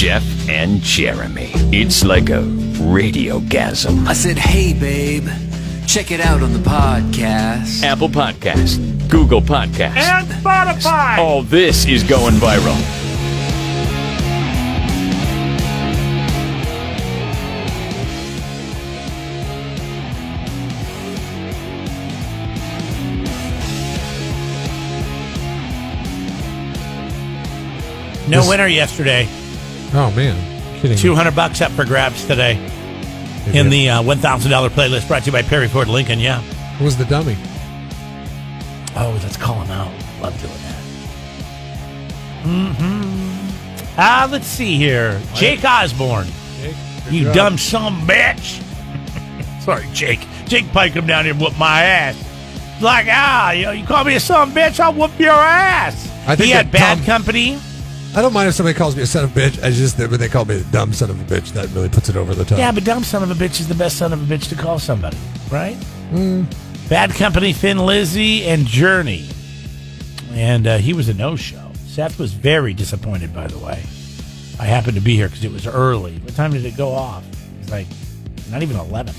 Jeff and Jeremy. It's like a radiogasm. I said, hey, babe, check it out on the podcast. Apple Podcast, Google Podcast, And Spotify. all this is going viral. No winner yesterday. Oh, man. Kidding me. $200 up for grabs today in the $1,000 playlist brought to you by Perry Ford Lincoln. Yeah. Who was the dummy? Oh, let's call him out. Love doing that. Let's see here. Jake Osborne. Jake, You dumb son of a bitch. Sorry, Jake. Jake Pike come down here and whoop my ass. Like, you call me a son of a bitch, I'll whoop your ass. I think He had that bad dumb- company. I don't mind if somebody calls me a son of a bitch. I just, when they call me a dumb son of a bitch, that really puts it over the top. Yeah, but dumb son of a bitch is the best son of a bitch to call somebody, right? Bad Company, Thin Lizzy, and Journey. And he was a no-show. Seth was very disappointed, by the way. I happened to be here because it was early. What time did it go off? It was like not even 11.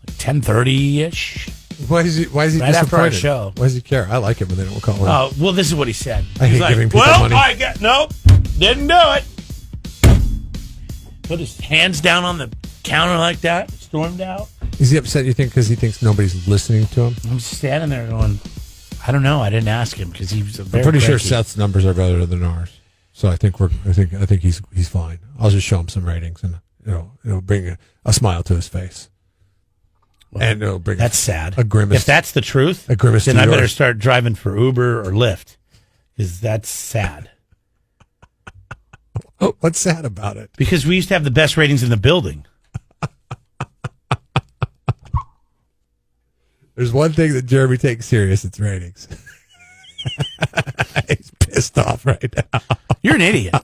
Like 10:30-ish. Why is he Right disappointed? after our show. Why does he care? I like it when they don't call him. Oh, well, this is what he said. I He's hate giving people well, money. Nope, didn't do it. Put his hands down on the counter like that, stormed out. Is he upset, you think, because he thinks nobody's listening to him? I'm standing there going, I don't know. I didn't ask him because he was I'm pretty sure cranky. Seth's numbers are better than ours. So I think he's fine. I'll just show him some ratings and it'll bring a smile to his face. And it'll bring That's sad. a grimace. If that's the truth, A grimace then to I better yours. start driving for Uber or Lyft because that's sad. Oh, what's sad about it? Because we used to have the best ratings in the building. There's one thing that Jeremy takes serious, it's ratings. He's pissed off right now. You're an idiot.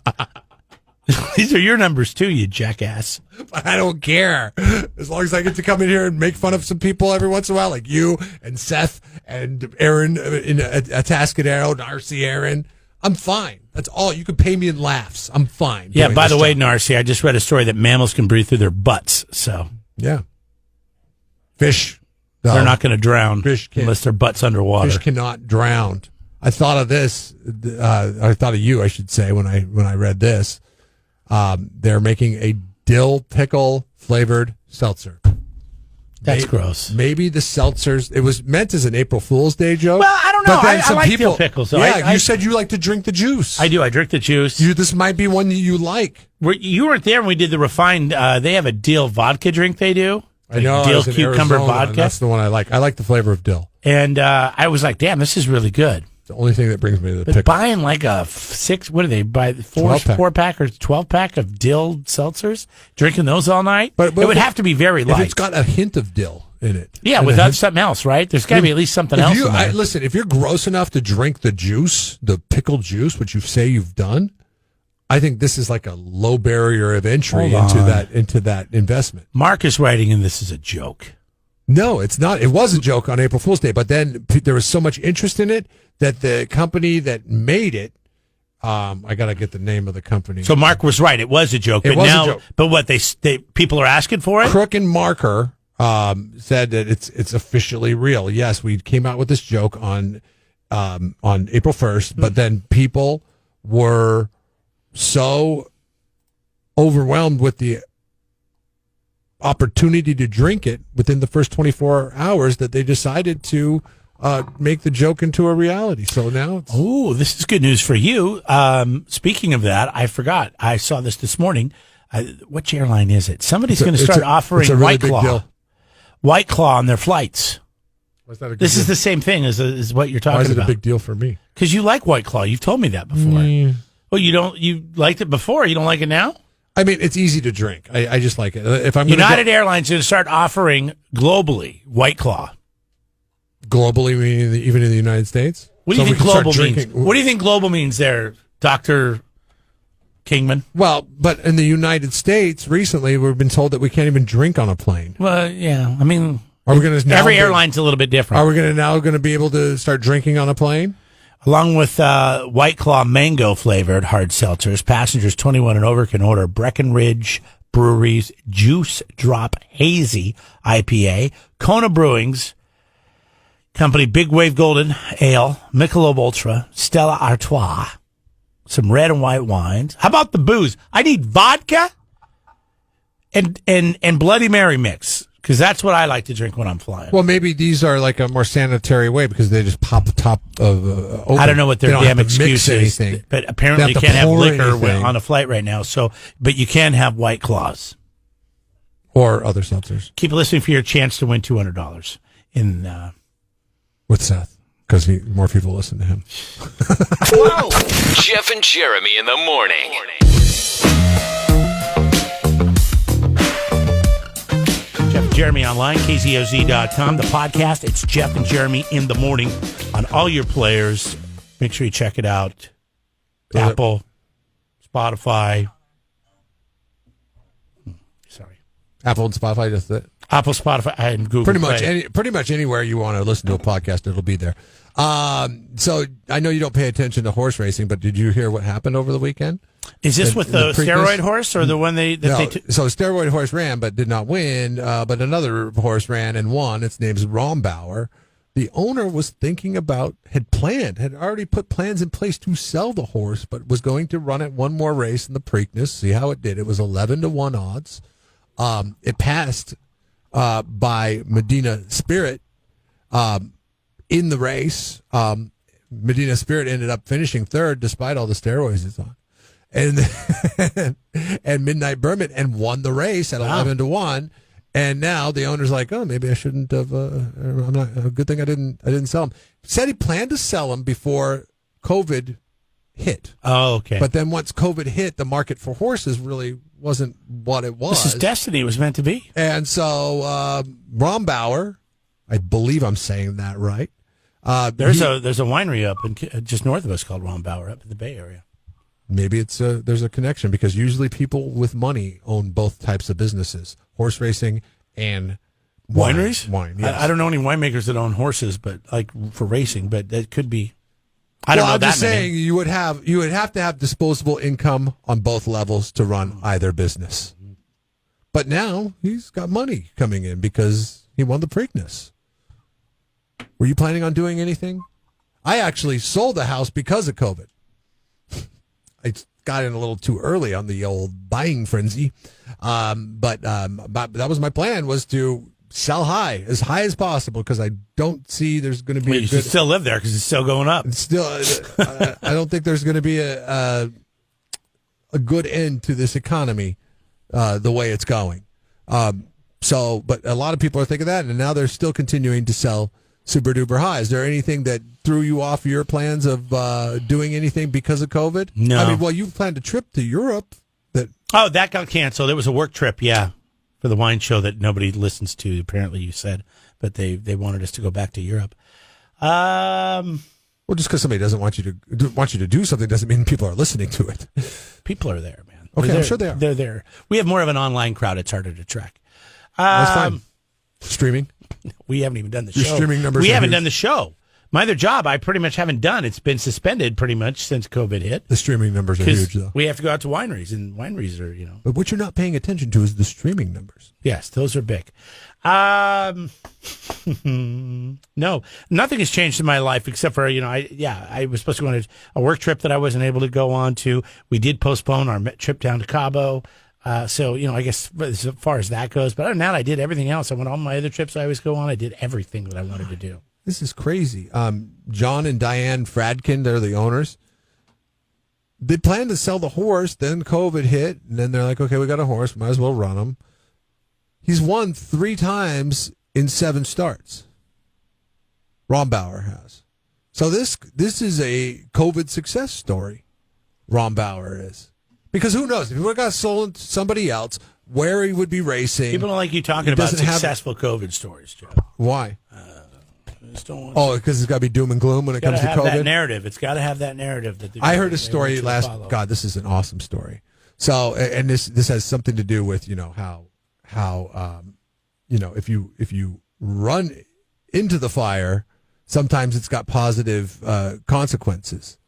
These are your numbers too, you jackass. But I don't care. As long as I get to come in here and make fun of some people every once in a while, like you and Seth and Aaron in a Atascadero, Narcy Aaron, I'm fine. That's all. You can pay me in laughs. I'm fine. Yeah, doing by the this way, job. Narcy, I just read a story that mammals can breathe through their butts, so Yeah. Fish. they're not going to drown Fish can't. unless their butt's underwater. Fish cannot drown. I thought of this. I thought of you, I should say, when I read this. They're making a dill pickle flavored seltzer. That's gross. Maybe the seltzers. It was meant as an April Fool's Day joke. Well, I don't know. But then I some like dill pickles. So Yeah, you said you like to drink the juice. I do. I drink the juice. This might be one that you like. You weren't there when we did the refined. They have a dill vodka drink they do. I know. I Dill was in cucumber Arizona, and vodka. That's the one I like. I like the flavor of dill. And I was like, damn, this is really good. The only thing that brings me to the But pickle. buying like a what do they buy? 12-pack. 4-pack or 12-pack of dill seltzers, drinking those all night. But it would have to be very If light. it's got a hint of dill in it. Yeah, And a without hint- something else, right? There's got to be at least something If else you- in there. listen, if you're gross enough to drink the juice, the pickle juice, which you say you've done, I think this is like a low barrier of entry Hold on. into that investment. Mark is writing, and this is a joke. No, it's not. It was a joke on April Fool's Day, but then there was so much interest in it that the company that made it, I got to get the name of the company. So Mark was right. It was a joke. It But was a now, joke. But what they people are asking for it? Crook and Marker said that it's officially real. Yes, we came out with this joke on April 1st, but then people were so overwhelmed with the opportunity to drink it within the first 24 hours that they decided to make the joke into a reality. So now it's... Oh, this is good news for you. Speaking of that, I forgot. I saw this morning. Which airline is it? Somebody's going to start offering it's a really White big Claw. deal. White Claw on their flights. Why is that a good This deal? is the same thing as what you're Why talking is it about. a big deal for me? Because you like White Claw. You've told me that before. Well, you liked it before. You don't like it now? I mean, it's easy to drink. I just like it. If I'm United Airlines is going to start offering globally White Claw. globally, meaning even in the United States. What do you So we think can start global means? drinking- What do you think global means there, Dr. Kingman? Well, but in the United States, recently we've been told that we can't even drink on a plane. Well, yeah. I mean, Are we going to every airline's a little bit different. Are we going to be able to start drinking on a plane? Along with White Claw mango flavored hard seltzers, passengers 21 and over can order Breckenridge Brewery's Juice Drop Hazy IPA, Kona Brewing's Company Big Wave Golden Ale, Michelob Ultra, Stella Artois, some red and white wines. How about the booze? I need vodka and Bloody Mary mix, because that's what I like to drink when I'm flying. Well, maybe these are like a more sanitary way because they just pop the top of open. I don't know what their damn excuse is, anything. but apparently you can't have liquor on a flight right now. So, but you can have White Claws or other seltzers. Keep listening for your chance to win $200 in with Seth, because more people listen to him. Whoa! Jeff and Jeremy in the morning. Jeff and Jeremy online, KZOZ.com. The podcast, it's Jeff and Jeremy in the morning on all your players. Make sure you check it out. Apple, Spotify. Sorry. Apple and Spotify, just it. Apple, Spotify, and Google Pretty much anywhere you want to listen to a podcast, it'll be there. So I know you don't pay attention to horse racing, but did you hear what happened over the weekend? Is this with the steroid horse or the one they so steroid horse ran but did not win, but another horse ran and won. Its name's Rombauer. The owner had already put plans in place to sell the horse, but was going to run it one more race in the Preakness, see how it did. It was 11-1 odds. It passed by Medina Spirit in the race. Medina Spirit ended up finishing third despite all the steroids it's on. And Midnight Berman and won the race at 11-1. And now the owner's like, oh, maybe I shouldn't have. I'm not. A good thing I didn't sell him. Said he planned to sell him before COVID hit. Oh, okay. But then once COVID hit, the market for horses really wasn't what it was. This is destiny. It was meant to be. And so Rombauer, I believe I'm saying that right. There's a winery up just north of us called Rombauer up in the Bay Area. Maybe there's a connection because usually people with money own both types of businesses: horse racing and wineries. Wine. Yes. I don't know any winemakers that own horses, but like for racing. But that could be. I don't know. I'm that just many. saying you would have to have disposable income on both levels to run either business. But now he's got money coming in because he won the Preakness. Were you planning on doing anything? I actually sold the house because of COVID. I got in a little too early on the old buying frenzy. But that was my plan, was to sell as high as possible, because I don't see there's going to be you should still live there because it's still going up. Still, I don't think there's going to be a good end to this economy the way it's going. But a lot of people are thinking that, and now they're still continuing to sell super duper high. Is there anything that threw you off your plans of doing anything because of COVID? No. I mean, well, you planned a trip to Europe. That got canceled. It was a work trip, yeah, for the wine show that nobody listens to, apparently you said, but they wanted us to go back to Europe. Well, just because somebody doesn't want you to do something doesn't mean people are listening to it. People are there, man. Okay, I'm sure they are. They're there. We have more of an online crowd. It's harder to track. That's fine. Streaming? We haven't even done the Your show. streaming numbers We are haven't huge. done the show. My other job, I pretty much haven't done. It's been suspended pretty much since COVID hit. The streaming numbers are huge, though. We have to go out to wineries, and wineries are, But what you're not paying attention to is the streaming numbers. Yes, those are big. No, nothing has changed in my life except for, I was supposed to go on a work trip that I wasn't able to go on to. We did postpone our trip down to Cabo. So, I guess as far as that goes. But other than that, I did everything else. I went on my other trips I always go on. I did everything that I wanted to do. This is crazy. John and Diane Fradkin, they're the owners. They planned to sell the horse, then COVID hit, and then they're like, okay, we got a horse, might as well run him. He's won 3 times in 7 starts. Rombauer has. So this is a COVID success story, Rombauer is. Because who knows? If he would have got sold to somebody else, where he would be racing. People don't like you talking about successful COVID stories, Joe. Why? Because it's got to be doom and gloom when it comes to COVID? That narrative. It's got to have that narrative. I heard a story God, this is an awesome story. So, and this has something to do with, how if you run into the fire, sometimes it's got positive consequences.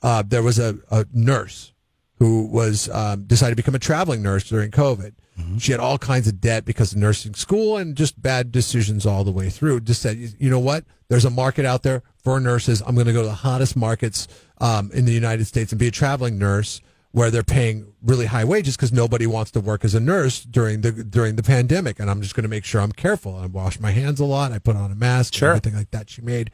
There was a nurse who was decided to become a traveling nurse during COVID. Mm-hmm. She had all kinds of debt because of nursing school and just bad decisions all the way through. Just said, you know what? There's a market out there for nurses. I'm going to go to the hottest markets in the United States and be a traveling nurse where they're paying really high wages because nobody wants to work as a nurse during the pandemic. And I'm just going to make sure I'm careful. I wash my hands a lot. I put on a mask, sure. Everything like that. She made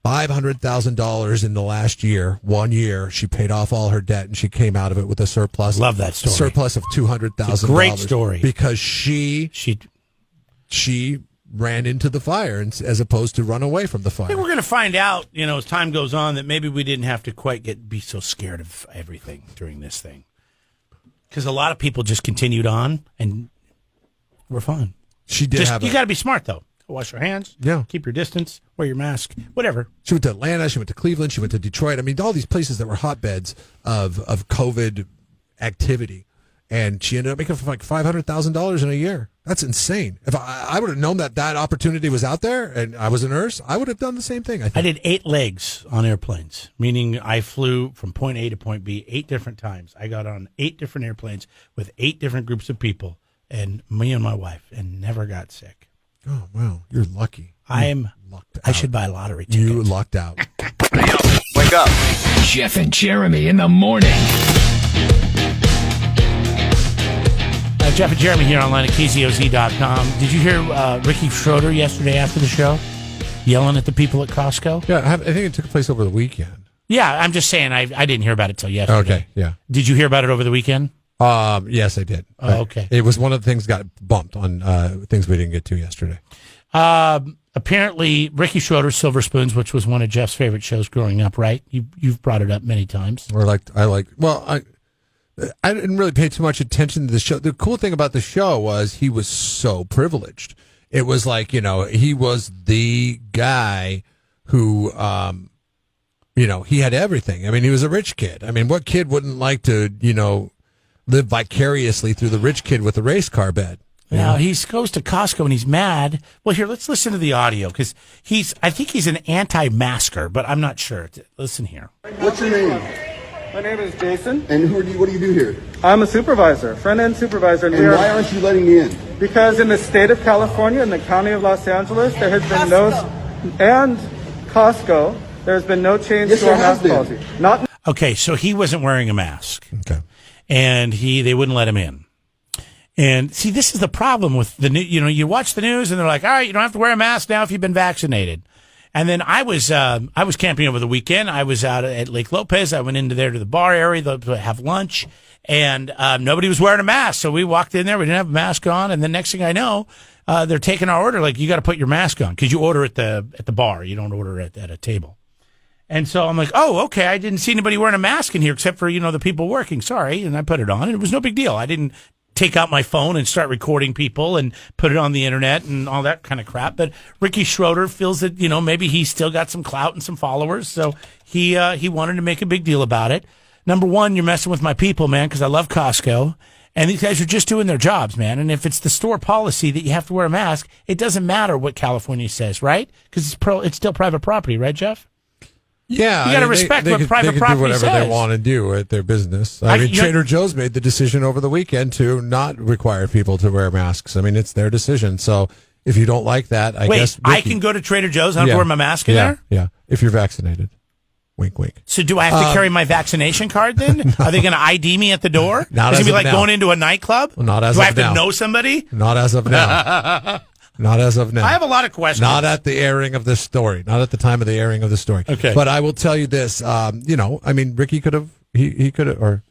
$500,000 in the last year. 1 year, she paid off all her debt, and she came out of it with a surplus. Love that story. Surplus of $200,000. Great story because she ran into the fire as opposed to run away from the fire. I think we're going to find out, as time goes on, that maybe we didn't have to quite be so scared of everything during this thing, because a lot of people just continued on, and we're fine. She did. You got to be smart though. Wash your hands. Yeah. Keep your distance. Wear your mask. Whatever. She went to Atlanta. She went to Cleveland. She went to Detroit. I mean, all these places that were hotbeds of COVID activity. And she ended up making like $500,000 in a year. That's insane. If I would have known that opportunity was out there and I was a nurse, I would have done the same thing. I did 8 legs on airplanes, meaning I flew from point A to point B 8 different times. I got on 8 different airplanes with 8 different groups of people, and me and my wife, and never got sick. Oh, wow. You're lucky. I should buy a lottery ticket. You lucked out. Wake up. Jeff and Jeremy in the morning. Jeff and Jeremy here online at KZOZ.com. Did you hear Ricky Schroeder yesterday after the show yelling at the people at Costco? Yeah, I think it took place over the weekend. Yeah, I'm just saying I didn't hear about it till yesterday. Okay, yeah. Did you hear about it over the weekend? Yes, I did. Oh, okay. It was one of the things got bumped on things we didn't get to yesterday. Apparently, Ricky Schroeder, Silver Spoons, which was one of Jeff's favorite shows growing up, right? You've brought it up many times. I didn't really pay too much attention to the show. The cool thing about the show was he was so privileged. It was like, he was the guy who, he had everything. I mean, he was a rich kid. I mean, what kid wouldn't like to, live vicariously through the rich kid with a race car bed? Now, he goes to Costco and he's mad. Well, here, let's listen to the audio, because I think he's an anti-masker, but I'm not sure. Listen here. What's your name? My name is Jason. And what do you do here? I'm a supervisor, front-end supervisor. And why aren't you letting me in? Because in the state of California and the county of Los Angeles, there has been and Costco, there's been no change to our mask policy. Okay, so he wasn't wearing a mask. Okay. And they wouldn't let him in. And see, this is the problem with the new, you watch the news and they're like, all right, you don't have to wear a mask now if you've been vaccinated. And then I was camping over the weekend. I was out at Lake Lopez. I went into there to the bar area to have lunch, and nobody was wearing a mask. So we walked in there. We didn't have a mask on, and the next thing I know, they're taking our order. Like, you got to put your mask on because you order at the bar. You don't order at a table. And so I'm like, oh, okay. I didn't see anybody wearing a mask in here except for the people working. Sorry, and I put it on, and it was no big deal. I didn't take out my phone and start recording people and put it on the internet and all that kind of crap. But Ricky Schroeder feels that, maybe he's still got some clout and some followers. So he wanted to make a big deal about it. Number one, you're messing with my people, man, because I love Costco. And these guys are just doing their jobs, man. And if it's the store policy that you have to wear a mask, it doesn't matter what California says, right? Because it's still private property, right, Jeff? Yeah, you got to respect what private property says. They can do whatever they want to do at their business. I mean, Trader Joe's made the decision over the weekend to not require people to wear masks. I mean, it's their decision. So if you don't like that, I guess I can go to Trader Joe's and wear my mask in there? Yeah, if you're vaccinated. Wink, wink. So do I have to carry my vaccination card then? No. Are they going to ID me at the door? Is it going to be like going into a nightclub? Well, not as do of I have now. to know somebody? Not as of now. Not as of now. I have a lot of questions. Not at the airing of this story. Not at the time of the airing of the story. Okay. But I will tell you this. Ricky could have, he could have, or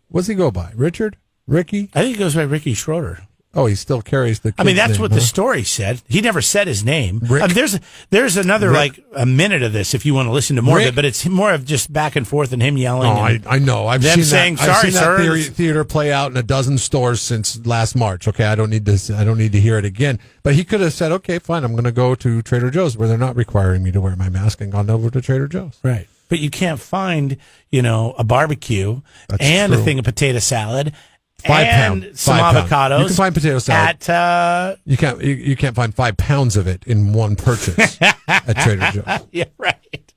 what's he go by? Richard? Ricky? I think he goes by Ricky Schroeder. Oh, he still carries the kid's that's name, what the story said. He never said his name. There's another a minute of this if you want to listen to more of it, but it's more of just back and forth and him yelling. Oh, I know. I've them seen saying, that. I've seen sir. That theater play out in a dozen stores since last March. Okay, I don't need to hear it again. But he could have said, okay, fine, I'm going to go to Trader Joe's where they're not requiring me to wear my mask, and gone over to Trader Joe's. Right. But you can't find, a barbecue and a thing of potato salad and pound, some 5 pound. avocados. You can find potato salad. At, you can't find 5 pounds of it in one purchase at Trader Joe's. yeah, right.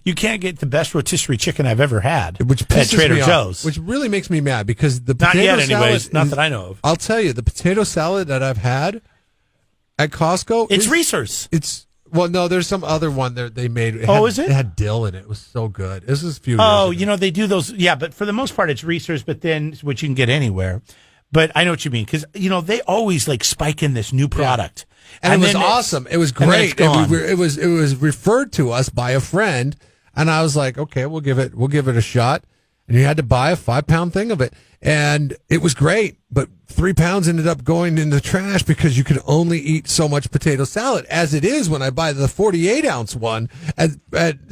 You can't get the best rotisserie chicken I've ever had Which at pisses Trader me off, Joe's. which really makes me mad because the Not potato yet, salad anyways. Not that I know of. I'll tell you, the potato salad that I've had at Costco, It's Reese's. Well, no, there's some other one that they made. Is it? It had dill in it. It was so good. This was a few years Oh, ago. they do those. Yeah, but for the most part, it's Reese's, but then, which you can get anywhere. But I know what you mean, because, they always, spike in this new product. Yeah. And it was then awesome. It was and then great. it's gone. It was referred to us by a friend, and I was like, okay, we'll give it a shot. And you had to buy a 5-pound thing of it, and it was great. But 3 pounds ended up going in the trash because you could only eat so much potato salad. As it is when I buy the 48-ounce one at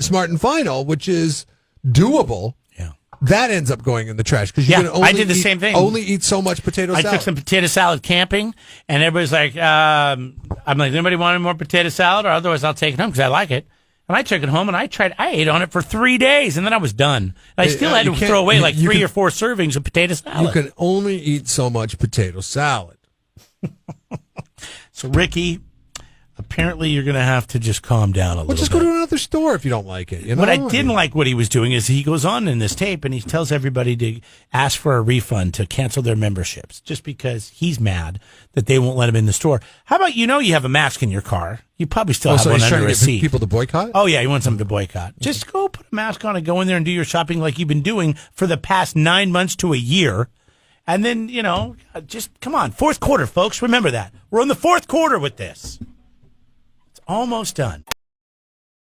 Smart and Final, which is doable. Yeah, that ends up going in the trash because you can only I did the same thing. Only eat so much potato salad. I took some potato salad camping, and everybody's like, I'm like, anybody want any more potato salad? Or otherwise I'll take it home because I like it. And I took it home, and I ate on it for 3 days, and then I was done. And I still had to throw away 3 or 4 servings of potato salad. You can only eat so much potato salad. So, Ricky, apparently you're going to have to just calm down a little bit. Just go to another store if you don't like it. What I didn't like what he was doing is he goes on in this tape and he tells everybody to ask for a refund to cancel their memberships just because he's mad that they won't let him in the store. How about you have a mask in your car? You probably still have one under a seat. People to boycott? Oh, yeah, he wants them to boycott. Just go put a mask on and go in there and do your shopping like you've been doing for the past 9 months to a year. And then, just come on. 4th quarter, folks. Remember that. We're in the 4th quarter with this. It's almost done.